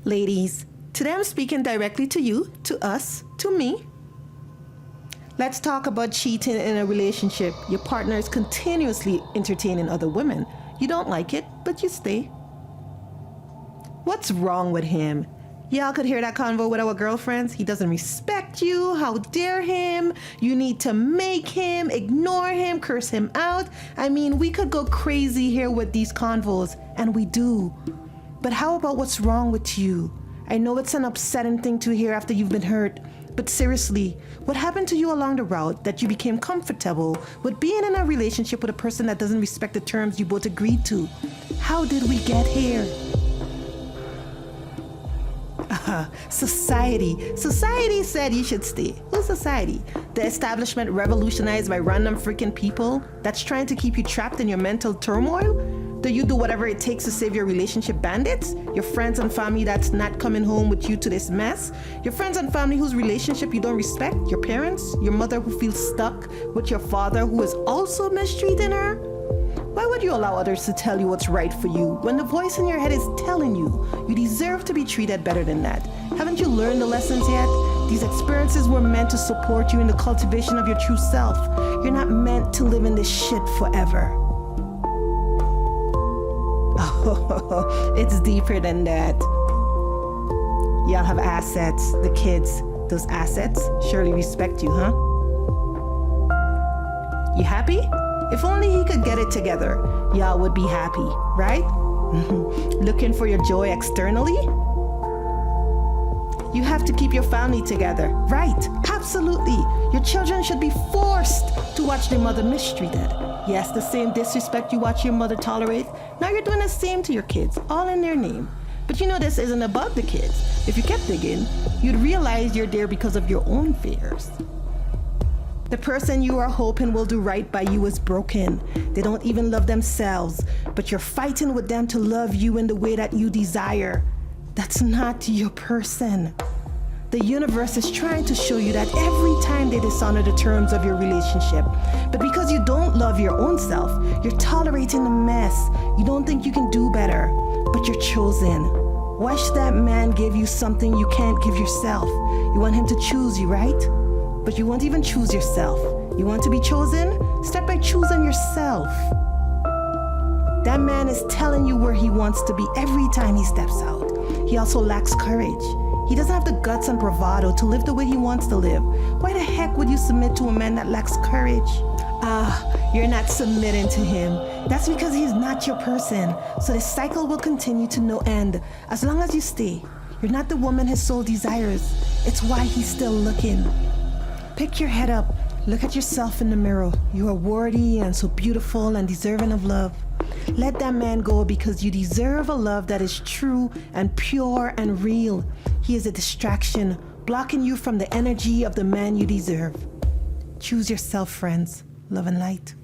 Ladies, today I'm speaking directly to you, to us, to me. Let's talk about cheating in a relationship. Your partner is continuously entertaining other women. You don't like it, but you stay. What's wrong with him? Y'all could hear that convo with our girlfriends. He doesn't respect you. How dare him? You need to make him, ignore him, curse him out. I mean, we could go crazy here with these convos, and we do. But how about what's wrong with you? I know it's an upsetting thing to hear after you've been hurt, but seriously, what happened to you along the route that you became comfortable with being in a relationship with a person that doesn't respect the terms you both agreed to? How did we get here? Society. Society said you should stay. Who's society? The establishment revolutionized by random freaking people that's trying to keep you trapped in your mental turmoil? Do you do whatever it takes to save your relationship bandits? Your friends and family that's not coming home with you to this mess? Your friends and family whose relationship you don't respect? Your parents? Your mother who feels stuck with your father who is also mistreating her? Why would you allow others to tell you what's right for you when the voice in your head is telling you you deserve to be treated better than that? Haven't you learned the lessons yet? These experiences were meant to support you in the cultivation of your true self. You're not meant to live in this shit forever. Oh, it's deeper than that. Y'all have assets. The kids, those assets surely respect you, huh? You happy? If only he could get it together, y'all would be happy, right? Looking for your joy externally? You have to keep your family together, right? Absolutely. Your children should be forced to watch their mother mistreated. Yes, the same disrespect you watch your mother tolerate, now you're doing the same to your kids, all in their name. But you know this isn't about the kids. If you kept digging, you'd realize you're there because of your own fears. The person you are hoping will do right by you is broken. They don't even love themselves, but you're fighting with them to love you in the way that you desire. That's not your person. The universe is trying to show you that every time they dishonor the terms of your relationship. But because you don't love your own self, you're tolerating the mess. You don't think you can do better, but you're chosen. Why should that man give you something you can't give yourself? You want him to choose you, right? But you won't even choose yourself. You want to be chosen? Start by choosing yourself. That man is telling you where he wants to be every time he steps out. He also lacks courage. He doesn't have the guts and bravado to live the way he wants to live. Why the heck would you submit to a man that lacks courage? You're not submitting to him. That's because he's not your person. So the cycle will continue to no end. As long as you stay, you're not the woman his soul desires. It's why he's still looking. Pick your head up. Look at yourself in the mirror. You are worthy and so beautiful and deserving of love. Let that man go because you deserve a love that is true and pure and real. He is a distraction, blocking you from the energy of the man you deserve. Choose yourself, friends. Love and light.